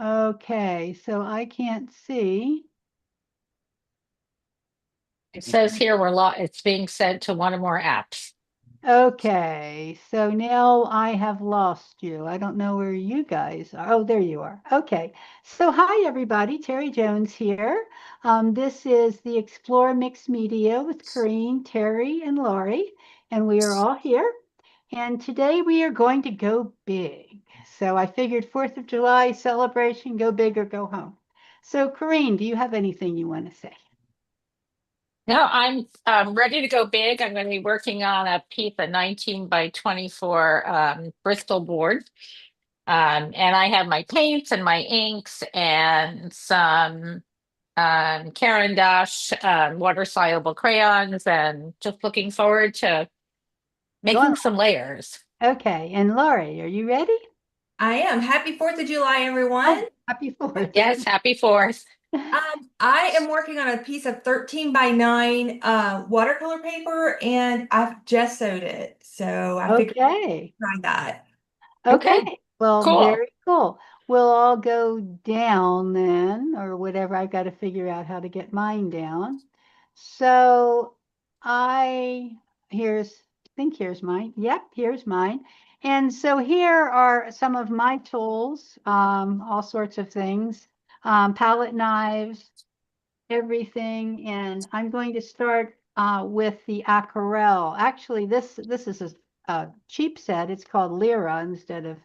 Okay, so I can't see. It says here it's being sent to one or more apps. Okay, so now I have lost you. I don't know where you guys are. Oh, there you are. Okay, so hi everybody, Terry Jones here. This is the Explore Mixed Media with Corrine, Terry, and Laurie, and we are all here. And today we are going to go big. So I figured 4th of July celebration, go big or go home. So Corrine, do you have anything you want to say? No, I'm ready to go big. I'm going to be working on a piece of 19 by 24 Bristol board. And I have my paints and my inks and some Caran d'Ache water soluble crayons, and just looking forward to Going. making some layers. Okay, and Laurie, are you ready? I am. Happy 4th of July, everyone. Oh, happy 4th. Yes, happy fourth. I am working on a piece of 13 by 9 watercolor paper and I've just sewed it. So I figured I'd Okay. try that. Okay, Okay. Well, cool. very cool. We'll all go down then, or whatever. I've got to figure out how to get mine down. So I, I think here's mine. Yep, here's mine. And so here are some of my tools, all sorts of things, palette knives, everything, and I'm going to start with the aquarelle. Actually, this is a cheap set. It's called Lyra instead of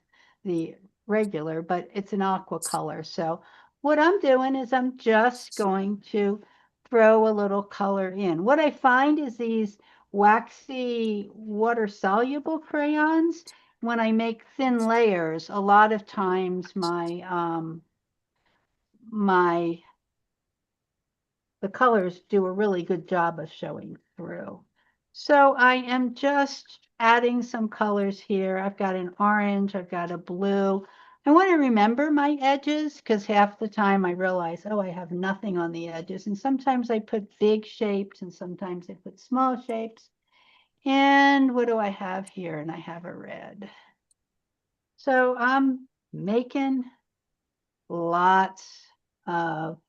the regular, but it's an aqua color. So what I'm doing is I'm just going to throw a little color in. What I find is these waxy water soluble crayons, when I make thin layers, a lot of times my the colors do a really good job of showing through. So I am just adding some colors here. I've got an orange, I've got a blue. I want to remember my edges because half the time I realize, oh, I have nothing on the edges. And sometimes I put big shapes and sometimes I put small shapes. And what do I have here? And I have a red. So I'm making lots of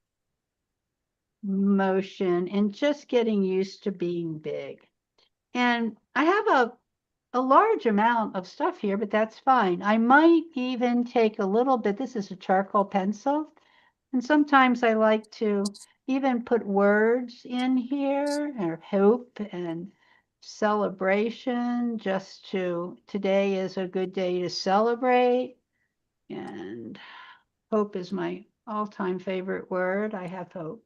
motion and just getting used to being big. And I have a large amount of stuff here, but that's fine. I might even take a little bit. This is a charcoal pencil. And sometimes I like to even put words in here, or hope and celebration, just today is a good day to celebrate. And hope is my all-time favorite word. I have hope.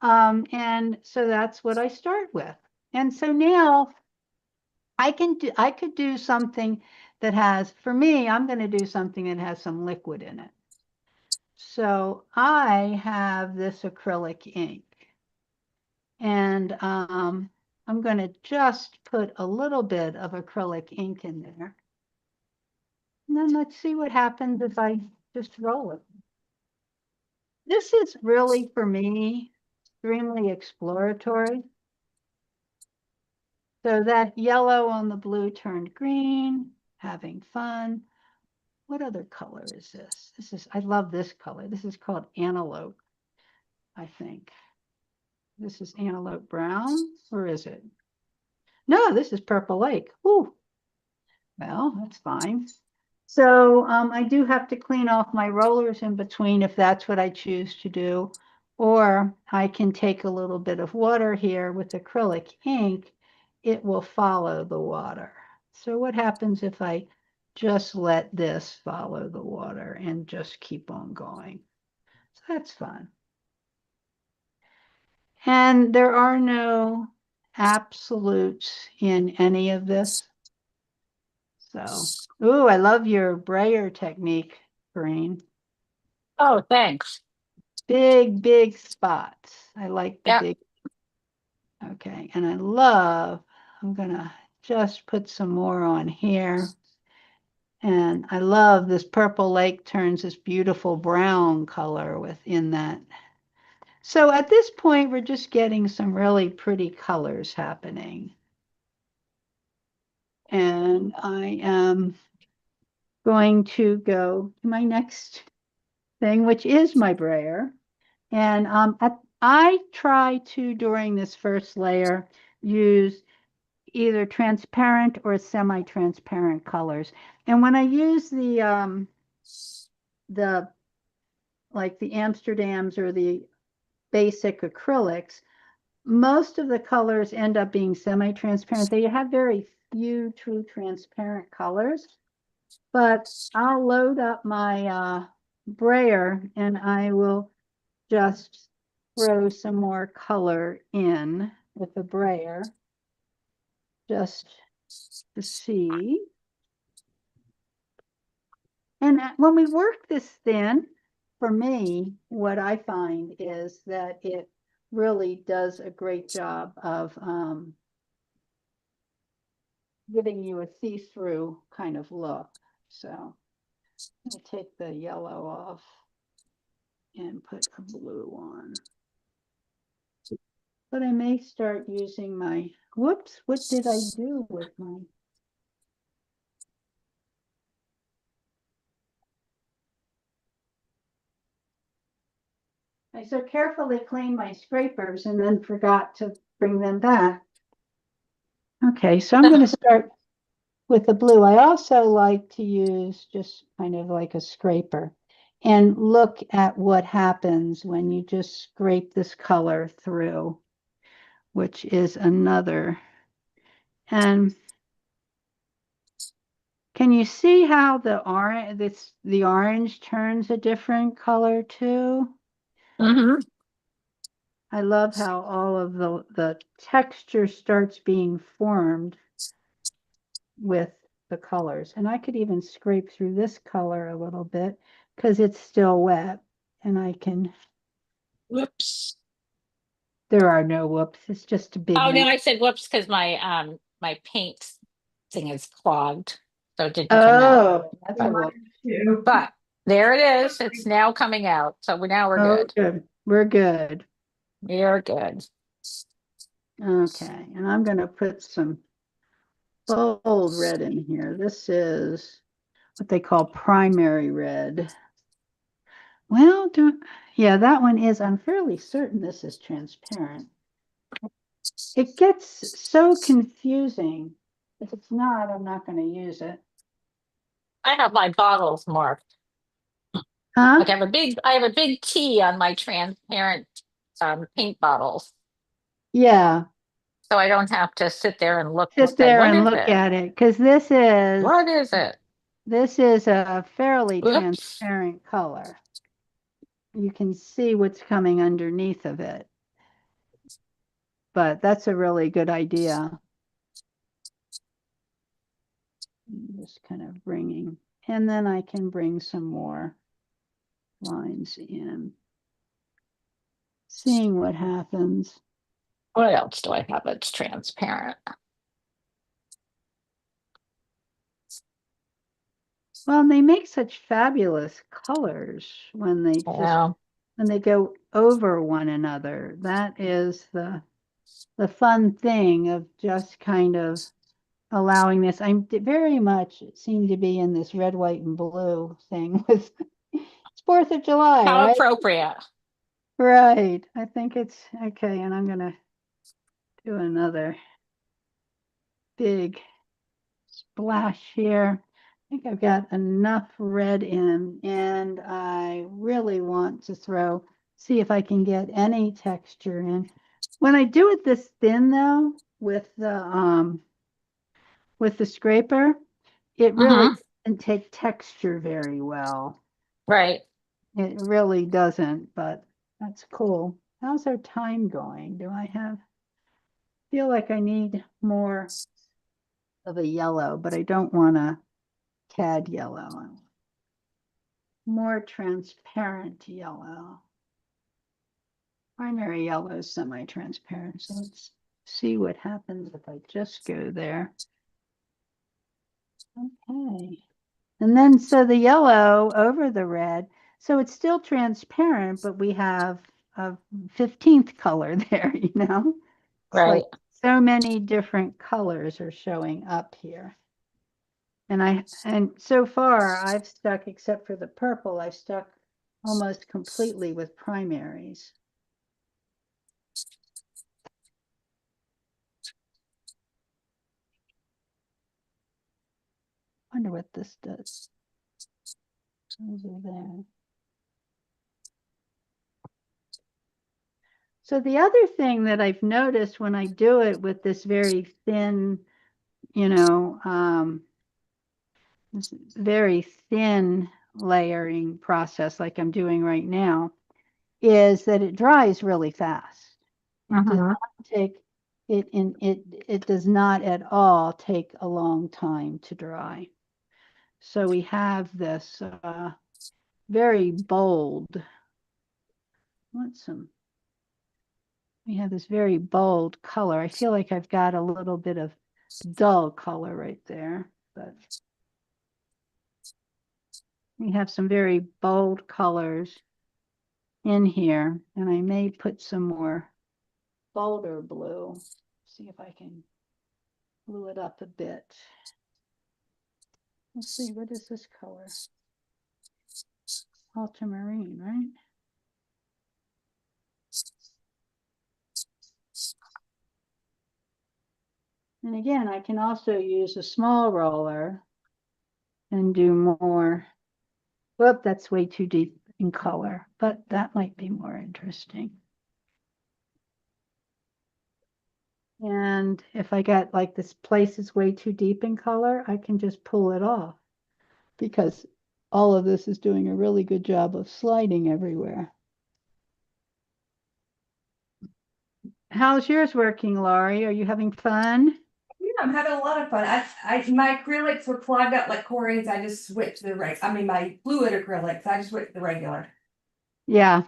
And so that's what I start with. And so now I could do something that has, for me, I'm going to do something that has some liquid in it. So I have this acrylic ink and I'm going to just put a little bit of acrylic ink in there. And then let's see what happens if I just roll it. This is really, for me, extremely exploratory. So that yellow on the blue turned green, having fun. What other color is this? I love this color. This is called antelope, I think. This is antelope brown, or is it? No, this is purple lake. Ooh, well, that's fine. So I do have to clean off my rollers in between if that's what I choose to do. Or I can take a little bit of water here with acrylic ink. It will follow the water. So what happens if I just let this follow the water and just keep on going? So that's fun. And there are no absolutes in any of this. So, ooh, I love your brayer technique, Green. Oh, thanks. Big, big spots. I like the Yeah. big. Okay, and I'm gonna just put some more on here. And I love this purple lake turns this beautiful brown color within that. So at this point, we're just getting some really pretty colors happening. And I am going to go to my next thing, which is my brayer. And I try to, during this first layer, use either transparent or semi-transparent colors. And when I use the like the Amsterdams or the basic acrylics, most of the colors end up being semi-transparent. They have very few true transparent colors, but I'll load up my brayer and I will just throw some more color in with the brayer just to see. And when we work this thin, for me, what I find is that it really does a great job of giving you a see-through kind of look. So I'm going to take the yellow off and put a blue on. But I may start using my, whoops, what did I do with my? I so carefully cleaned my scrapers and then forgot to bring them back. Okay, so I'm going to start with the blue. I also like to use just kind of like a scraper and look at what happens when you just scrape this color through, which is another. And can you see how the orange turns a different color too? Mm-hmm. I love how all of the texture starts being formed with the colors. And I could even scrape through this color a little bit because it's still wet. And I can, Whoops. there are no whoops. It's just a big Oh no, mess. I said whoops because my paint thing is clogged, so it didn't come out. Oh, that's a But, whoop. but there it is. It's now coming out. So we're Oh, good. good. We're good. We're good. Okay. And I'm going to put some bold red in here. This is what they call primary red. Well, yeah, that one is. I'm fairly certain this is transparent. It gets so confusing. If it's not, I'm not going to use it. I have my bottles marked. Huh? Like I have a big T on my transparent paint bottles. Yeah. So I don't have to sit there and look and Sit say, there what and is look it? at it because What is it? this is a fairly Whoops. transparent color. You can see what's coming underneath of it. But that's a really good idea. Just kind of bringing, and then I can bring some more lines in, seeing what happens. What else do I have that's transparent? Well, and they make such fabulous colors when they just Well, when they go over one another. That is the fun thing of just kind of allowing this. I'm very much seem to be in this red, white, and blue thing with it's 4th of July, how right? appropriate. Right. I think it's okay, and I'm gonna do another big splash here. I think I've got enough red in, and I really want to see if I can get any texture in. When I do it this thin though, with the scraper, it really Hmm. doesn't take texture very well. Right. It really doesn't, but that's cool. How's our time going? Do I feel like I need more of a yellow, but I don't want a cad yellow. More transparent yellow. Primary yellow is semi-transparent. So let's see what happens if I just go there. Okay. And then so the yellow over the red. So it's still transparent, but we have a 15th color there, you know? It's Right. like so many different colors are showing up here. And so far I've stuck, except for the purple, I've stuck almost completely with primaries. Wonder what this does. Over there. So the other thing that I've noticed when I do it with this very thin, this very thin layering process like I'm doing right now, is that it dries really fast. It does not take it does not at all take a long time to dry. So we have this very bold, we have this very bold color. I feel like I've got a little bit of dull color right there, but we have some very bold colors in here, and I may put some more bolder blue. See if I can blue it up a bit. Let's see, what is this color? Ultramarine, right? And again, I can also use a small roller and do more. Whoop, that's way too deep in color, but that might be more interesting. And if I get like this place is way too deep in color, I can just pull it off because all of this is doing a really good job of sliding everywhere. How's yours working, Laurie? Are you having fun? Yeah, I'm having a lot of fun. My acrylics were clogged up like Corey's. I just switched to my fluid acrylics. I just switched to the regular. Yeah,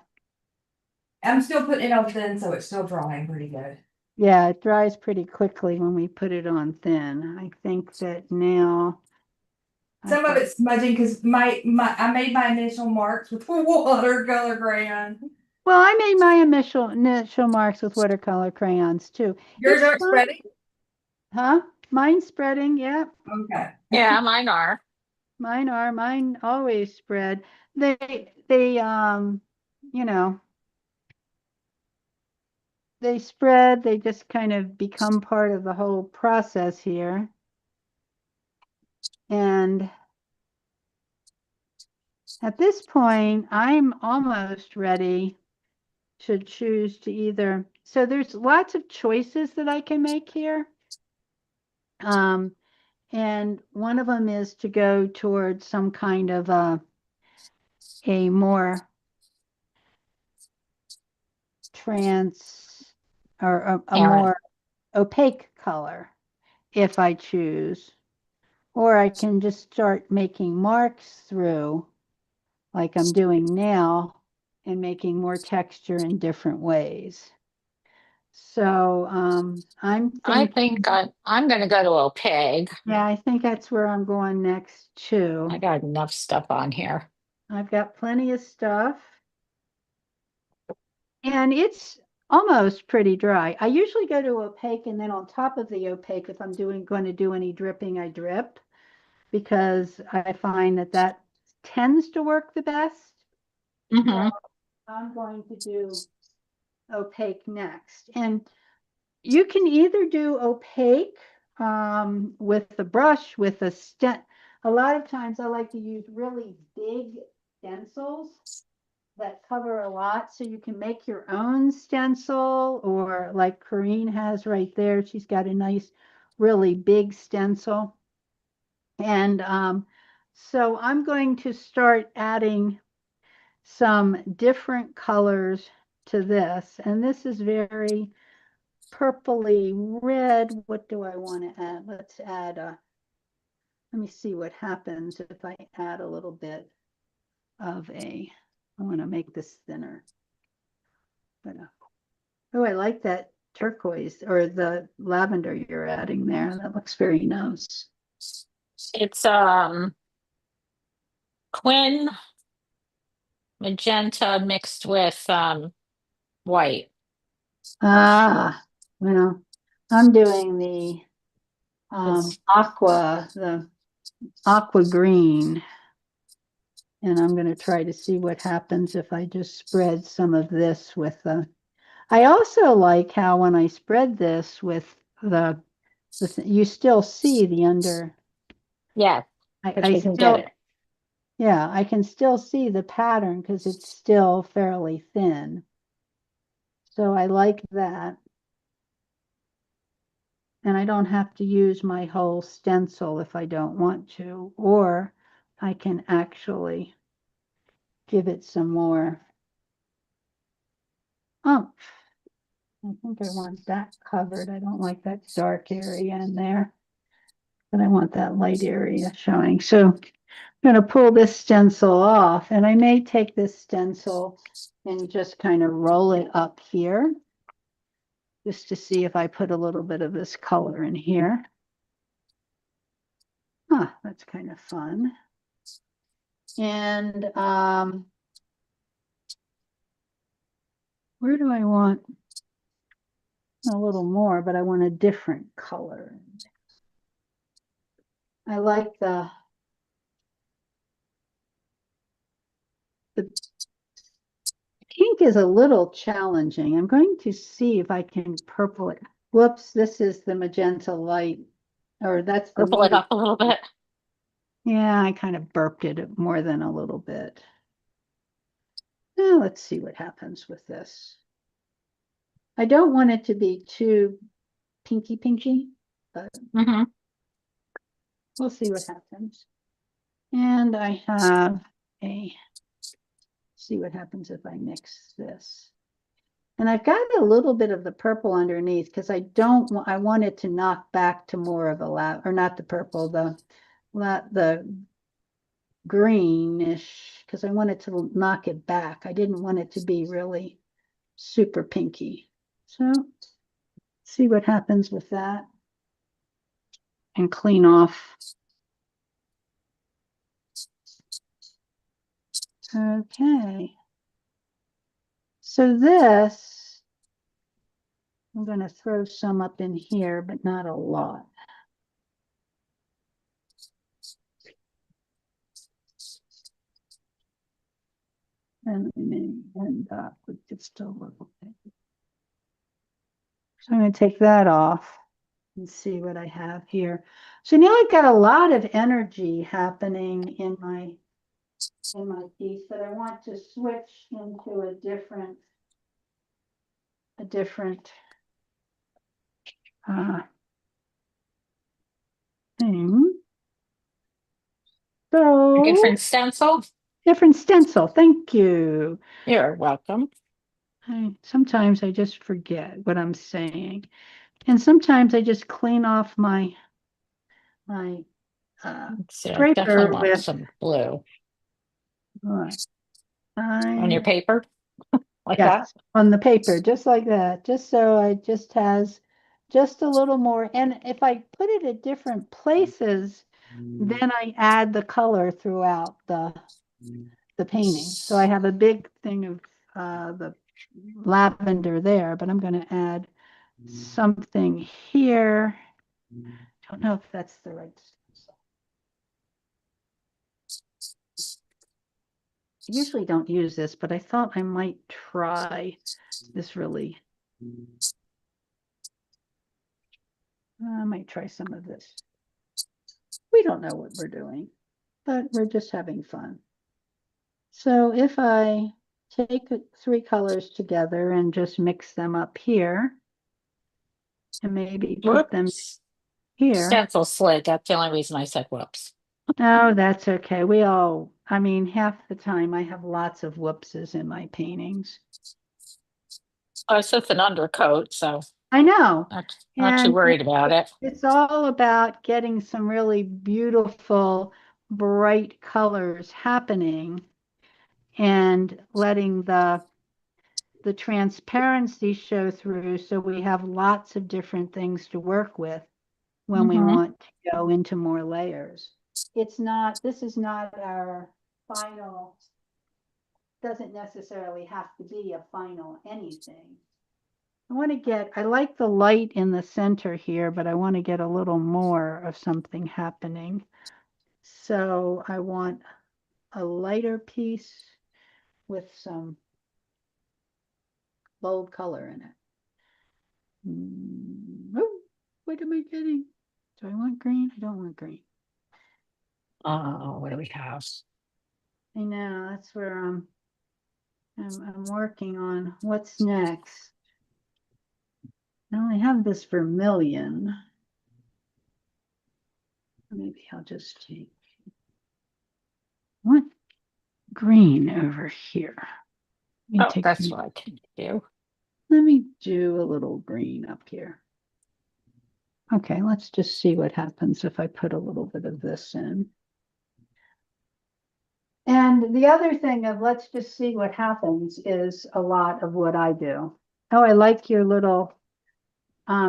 I'm still putting it on thin, so it's still drying pretty good. yeah, it dries pretty quickly when we put it on thin. I think that now Some of it's smudging because I made my initial marks with watercolor crayon. well, I made my initial marks with watercolor crayons too. Yours It's aren't fun, spreading? huh? Mine's spreading, yeah. Okay. Yeah, mine are. Mine always spread. They you know, they spread, they just kind of become part of the whole process here. And at this point, I'm almost ready to choose to either, so there's lots of choices that I can make here. And one of them is to go towards some kind of a more trans or a Aaron. more opaque color if I choose. Or I can just start making marks through like I'm doing now and making more texture in different ways. So I'm I thinking, think I'm going to go to opaque. yeah, I think that's where I'm going next I too. got enough stuff on here. I've got plenty of stuff and it's almost pretty dry. I usually go to opaque and then on top of the opaque, if I'm going to do any dripping, I drip because I find that that tends to work the best. So I'm going to do opaque next. And you can either do opaque with the brush, with a stent. A lot of times I like to use really big stencils that cover a lot. So you can make your own stencil or like Corrine has right there. She's got a nice, really big stencil. And so I'm going to start adding some different colors to this. And this is very purpley red. What do I want to add? Let's add let me see what happens if I add a little bit of I want to make this thinner. But, oh, I like that turquoise or the lavender you're adding there. That looks very nice. It's Quinn magenta mixed with white. Ah, well, I'm doing the It's the aqua green. And I'm going to try to see what happens if I just spread some of this with the, I also like how when I spread this with you still see the under, Yeah, I, but I we can get still, it. yeah, I can still see the pattern because it's still fairly thin. So I like that. And I don't have to use my whole stencil if I don't want to, or I can actually give it some more oomph. I think I want that covered. I don't like that dark area in there, but I want that light area showing. So I'm going to pull this stencil off, and I may take this stencil and just kind of roll it up here just to see if I put a little bit of this color in here. Huh, that's kind of fun. And where do I want a little more, but I want a different color. I like the pink is a little challenging. I'm going to see if I can purple it. Whoops, this is the magenta light, or that's the Purple it medium. up a little bit. Yeah, I kind of burped it more than a little bit. Now let's see what happens with this. I don't want it to be too pinky, but Mm-hmm. we'll see what happens. And I have see what happens if I mix this. And I've got a little bit of the purple underneath because I want it to knock back to more of a or not the purple, the greenish, because I wanted to knock it back. I didn't want it to be really super pinky. So see what happens with that and clean off. Okay. So this, I'm going to throw some up in here, but not a lot. And I may end up with just a little bit. So I'm going to take that off and see what I have here. So now I've got a lot of energy happening in my piece that I want to switch into a different thing. So Different stencil. different stencil. Thank you. You're welcome. Sometimes I just forget what I'm saying. And sometimes I just clean off my So I definitely scraper want with some blue on your I paper like that. yes, on the paper, just like that, just so it just has just a little more. And if I put it at different places, then I add the color throughout the painting. So I have a big thing of the lavender there, but I'm going to add something here. Don't know if that's the right. I usually don't use this, but I thought I might try this really. I might try some of this. We don't know what we're doing, but we're just having fun. So if I take three colors together and just mix them up here, and maybe put them Whoops. here. Stencil slid. That's the only reason I said whoops. No, that's okay. I mean, half the time I have lots of whoopses in my paintings. Oh, it's just an undercoat, so I know. not too And worried about it. it's all about getting some really beautiful, bright colors happening and letting the transparency show through so we have lots of different things to work with when we Mm-hmm. want to go into more layers. This is not our final, doesn't necessarily have to be a final anything. I like the light in the center here, but I want to get a little more of something happening. So I want a lighter piece with some bold color in it. Oh, what am I getting? Do I want green? I don't want green. Oh, what do we have? I know, that's where I'm working on what's next. Now I have this vermilion. Maybe I'll just take what green over here. Let me Oh, take that's what I can do. Let me do a little green up here. Okay, let's just see what happens if I put a little bit of this in. And the other thing of let's just see what happens is a lot of what I do. Oh, I like your little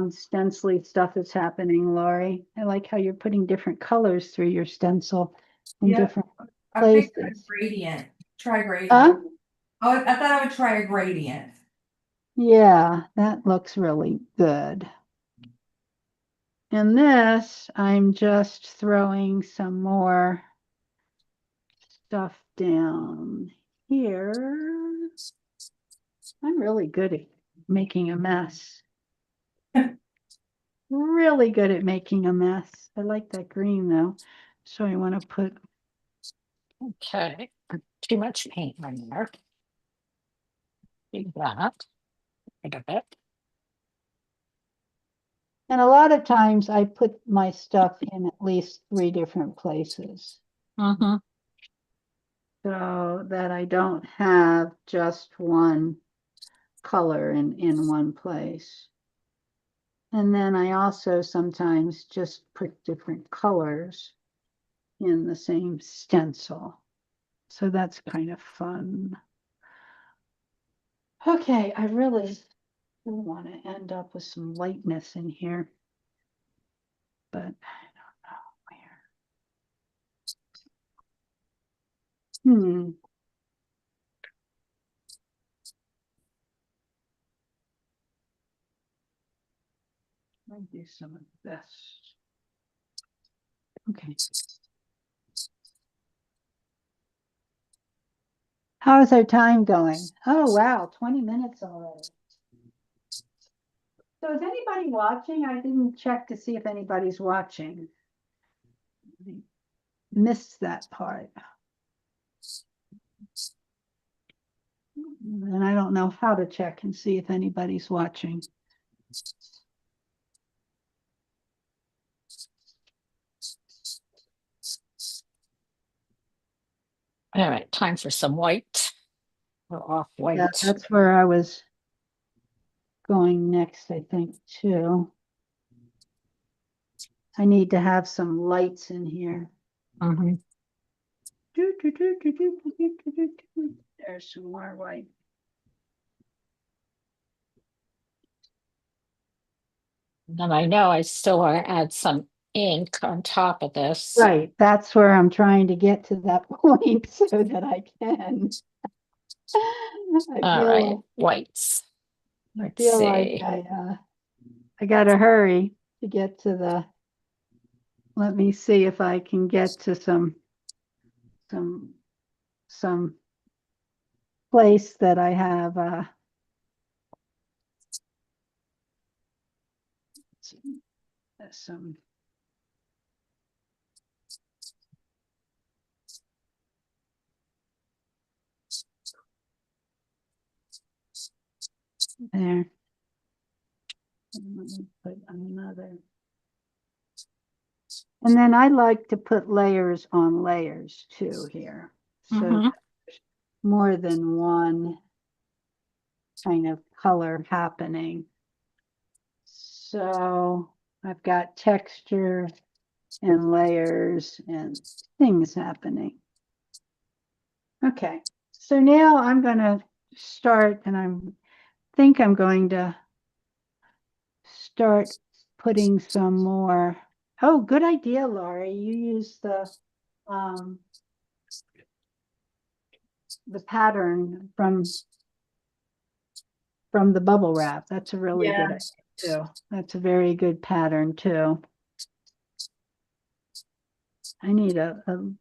stencily stuff that's happening, Lori. I like how you're putting different colors through your stencil in Yep. different I picked a places. gradient. Try gradient. Huh? Oh, I thought I would try a gradient. Yeah, that looks really good. And this, I'm just throwing some more stuff down here. I'm really good at making a mess. Really good at making a mess. I like that green though. So I want to put, Okay, too much paint on there. Do that. Rid of it. and a lot of times I put my stuff in at least 3 different places Mm-hmm. so that I don't have just one color in one place. And then I also sometimes just put different colors in the same stencil. So that's kind of fun. Okay, I really want to end up with some lightness in here, but I don't know where. Let me do some of this. Okay. How is our time going? Oh, wow, 20 minutes already. So is anybody watching? I didn't check to see if anybody's watching. I missed that part. And I don't know how to check and see if anybody's watching. All right, time for some white or off Yeah, white. that's where I was going next, I think, too. I need to have some lights in here. Mm-hmm. There's some more white. And I know I still want to add some ink on top of this. Right, that's where I'm trying to get to that point so that I can. I All feel right, like whites. I Let's feel like see. I gotta hurry to get to the. Let me see if I can get to some some place that I have some there. And let me put another. And then I like to put layers on layers too here. So Mm-hmm. there's more than one kind of color happening. So I've got texture and layers and things happening. Okay, so now I'm going to start, and I think I'm going to start putting some more. Oh, good idea, Laurie. You use the pattern from the bubble wrap. That's a really good Yeah. idea too. That's a very good pattern too. I need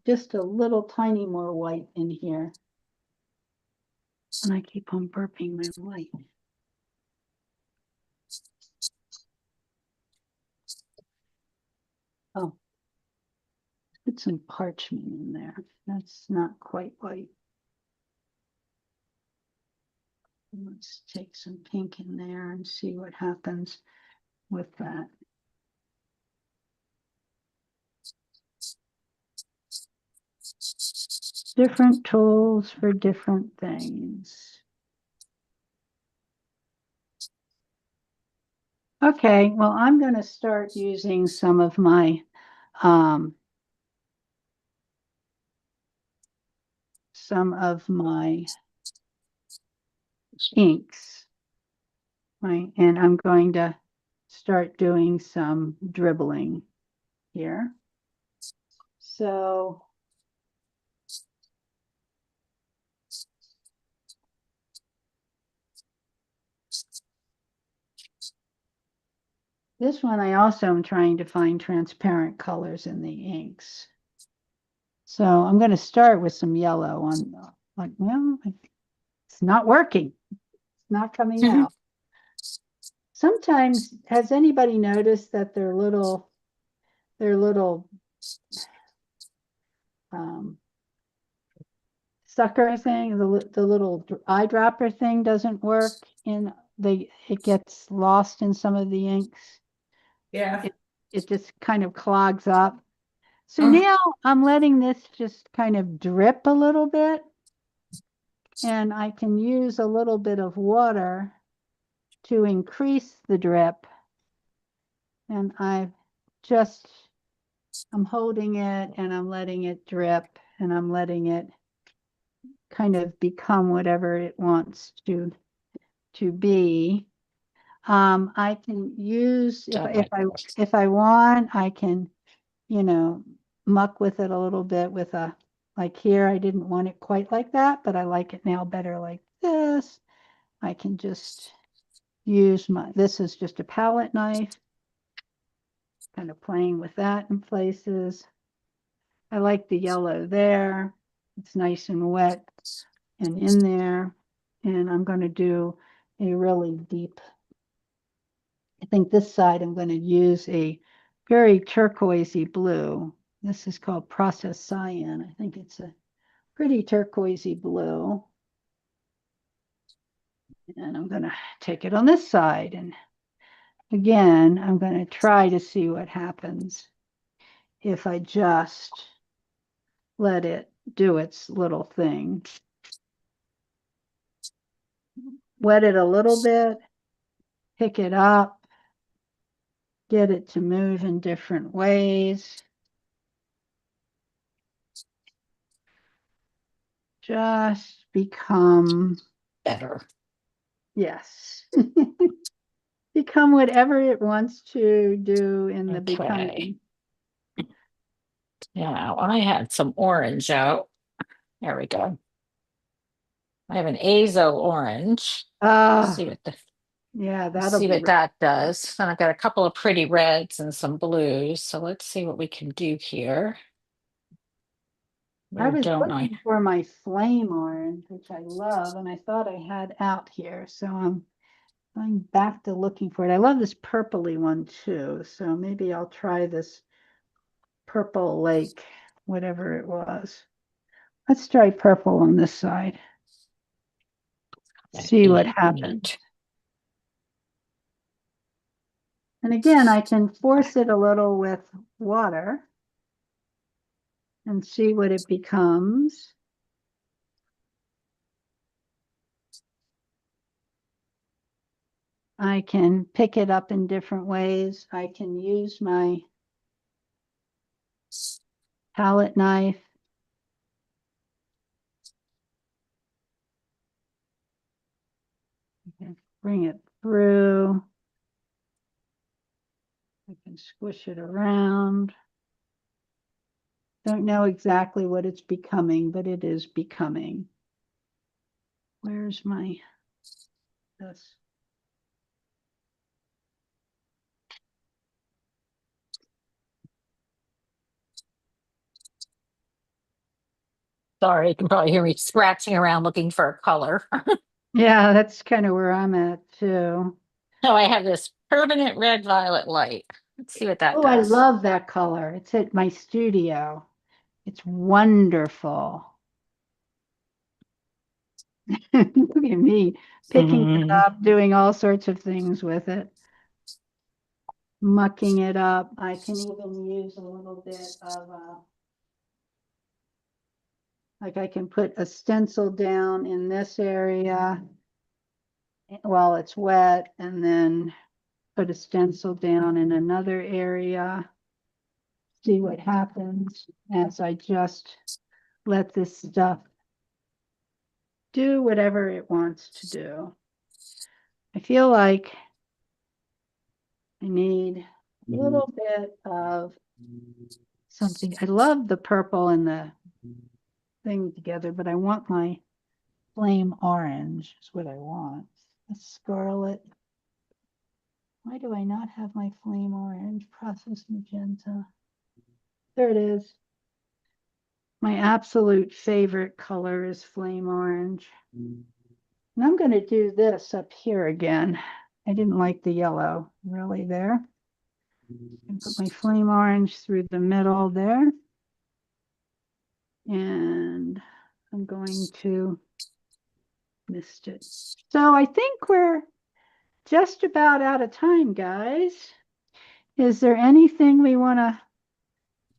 just a little tiny more white in here. And I keep on burping my white. Oh, put some parchment in there. That's not quite white. Let's take some pink in there and see what happens with that. Different tools for different things. Okay, well, I'm going to start using some of my inks, right? And I'm going to start doing some dribbling here. So this one, I also am trying to find transparent colors in the inks. So I'm going to start with some yellow on, like, well, it's not working. It's not coming out. Sometimes, has anybody noticed that their little sucker thing, the little eyedropper thing doesn't work it gets lost in some of the inks. Yeah. It just kind of clogs up. So now I'm letting this just kind of drip a little bit, and I can use a little bit of water to increase the drip. And I'm holding it and I'm letting it drip and I'm letting it kind of become whatever it wants to be. I can use if I want, I can, muck with it a little bit with like here, I didn't want it quite like that, but I like it now better like this. I can just use this is just a palette knife, kind of playing with that in places. I like the yellow there. It's nice and wet and in there. And I'm going to do a really deep, I think this side I'm going to use a very turquoisey blue. This is called processed cyan. I think it's a pretty turquoisey blue. And I'm going to take it on this side. And again, I'm going to try to see what happens if I just let it do its little thing. Wet it a little bit, pick it up, get it to move in different ways. Just become better. Yes. Become whatever it wants to do in the becoming. Yeah, I had some orange out. There we go. I have an azo orange. See what yeah, see what that does. And I've got a couple of pretty reds and some blues. So let's see what we can do here. I was looking for my flame orange, which I love, and I thought I had out here. So I'm going back to looking for it. I love this purpley one too. So maybe I'll try this purple lake, whatever it was. Let's try purple on this side. See what happens. And again, I can force it a little with water and see what it becomes. I can pick it up in different ways. I can use my palette knife. Bring it through. I can squish it around. Don't know exactly what it's becoming, but it is becoming. Where's this? Sorry, you can probably hear me scratching around looking for a color. Yeah, that's kind of where I'm at too. So I have this permanent red violet light. Let's see what that Oh, I does. love that color. It's at my studio. It's wonderful. Look at me picking it Hmm. up, doing all sorts of things with it, mucking it up. I can even use a little bit of, like I can put a stencil down in this area while it's wet and then put a stencil down in another area. See what happens as I just let this stuff do whatever it wants to do. I feel like I need a little bit of something. I love the purple and the thing together, but I want my flame orange is what I want. A scarlet. Why do I not have my flame orange? Process magenta. There it is. My absolute favorite color is flame orange. And I'm going to do this up here again. I didn't like the yellow really there. And put my flame orange through the middle there. And I'm going to mist it. So I think we're just about out of time, guys. Is there anything we want to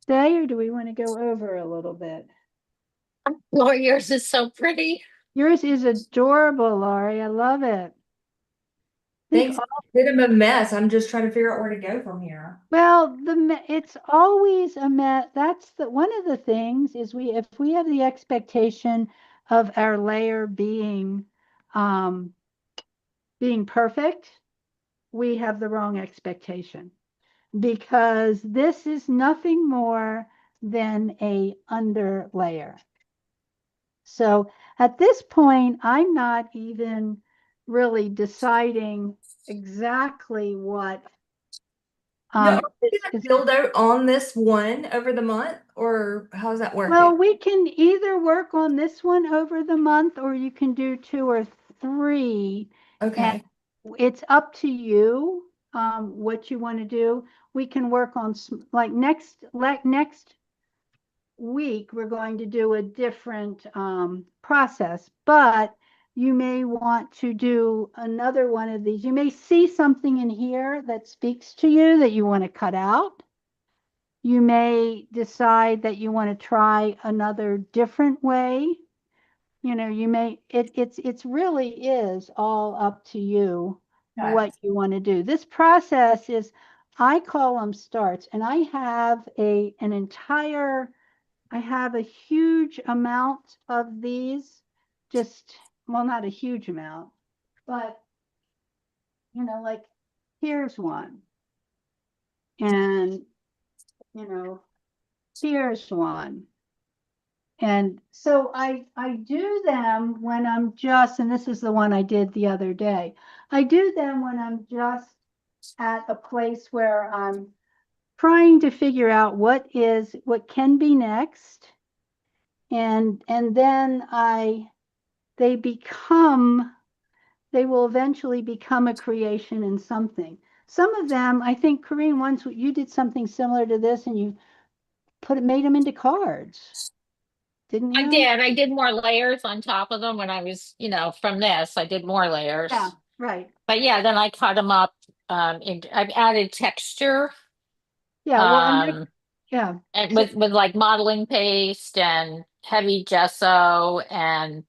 say, or do we want to go over a little bit? Lord, yours is so pretty. Yours is adorable, Laurie. I love it. I think Thanks. Bit of a mess. I'm just trying to figure out where to go from here. well, it's always a met. That's the one of the things is if we have the expectation of our layer um being perfect, we have the wrong expectation because this is nothing more than a under layer. So at this point, I'm not even really deciding exactly what No, are this we gonna is. build out on this one over the month, or how's that Well, working? we can either work on this one over the month or you can do two or three. And Okay. it's up to you what you want to do. We can work on like next week, we're going to do a different process, but you may want to do another one of these. You may see something in here that speaks to you that you want to cut out. You may decide that you want to try another different way. You know, you may it's really is all up to you Okay. what you want to do. This process is I call them starts, and I have a huge amount of these, just, well, not a huge amount, but, like here's one. And, you know, here's one. And so I do them when I'm just, and this is the one I did the other day. I do them when I'm just at a place where I'm trying to figure out what can be next. And then they become they will eventually become a creation in something. Some of them, I think, Corinne, once you did something similar to this and you made them into cards, didn't I you? did. I did more layers on top of them when I was, from this, I did more Yeah, layers. right. But yeah, then I cut them up. I've added texture, Yeah, well, um, yeah. and So, with like modeling paste and heavy gesso and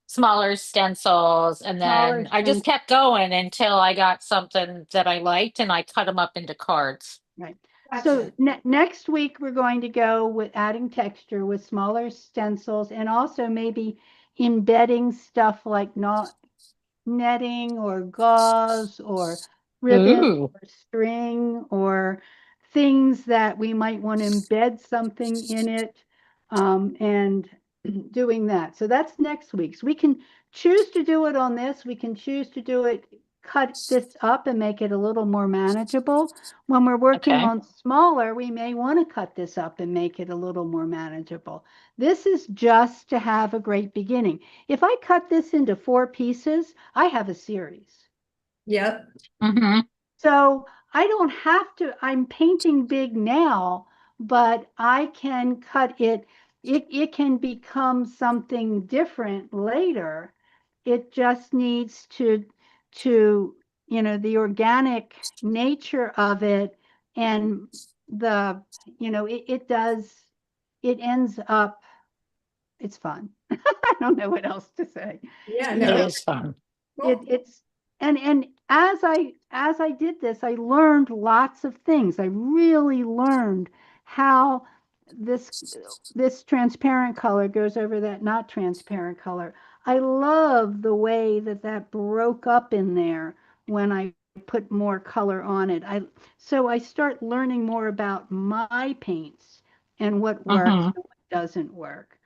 smaller stencils. And smaller then I just stems, kept going until I got something that I liked and I cut them up into cards. right. So Gotcha. next week we're going to go with adding texture with smaller stencils and also maybe embedding stuff like not netting or gauze or ribbon Ooh. or string or things that we might want to embed something in it and doing that. So that's next week. So we can choose to do it on this. We can choose to do it cut this up and make it a little more manageable. When we're working Okay. on smaller, we may want to cut this up and make it a little more manageable. This is just to have a great beginning. If I cut this into 4 pieces, I have a series. Yep. Mm-hmm. So I don't have to, I'm painting big now, but I can cut it, it can become something different later. It just needs to, the organic nature of it and the, it ends up, it's fun. I don't know what else to say. Yeah, You It no. know, is fun. Cool. it's and as I did this, I learned lots of things. I really learned how this this transparent color goes over that not transparent color. I love the way that that broke up in there when I put more color on it. I start learning more about my paints and what works Mm-hmm. and what doesn't work.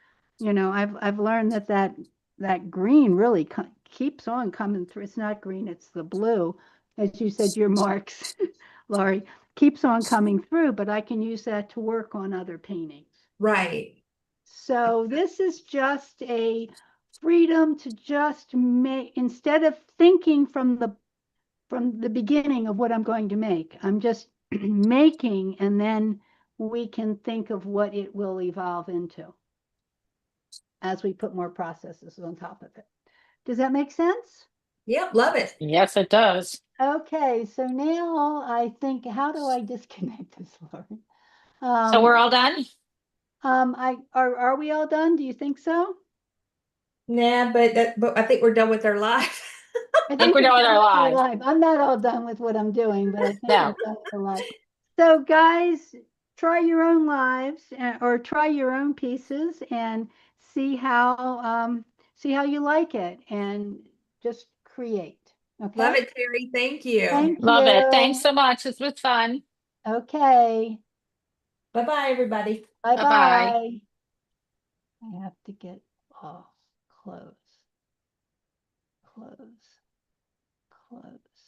I've learned that green really keeps on coming through. It's not green, it's the blue. As you said, your marks, Laurie, keeps on coming through, but I can use that to work on other paintings. Right. So this is just a freedom to just make, instead of thinking from the beginning of what I'm going to make, I'm just making, and then we can think of what it will evolve into as we put more processes on top of it. Does that make sense? Yep, love it. Yes, it does. Okay, so now I think, how do I disconnect this, Laurie? So we're Um, all done? are we all done? Do you think so? Nah, but I think we're done with our life. I I think think we're we're done with done our with our live. life. I'm not all done with what I'm doing, but I think we're No. done with the life. So, guys, try your own lives or try your own pieces and see how you like it, and just create. Love Okay. it, Terry. Thank you. Thank Love it. Thanks you. so much. This was fun. Okay. Bye-bye, everybody. Bye Bye-bye. bye. I have to get off. Close. Close. Close.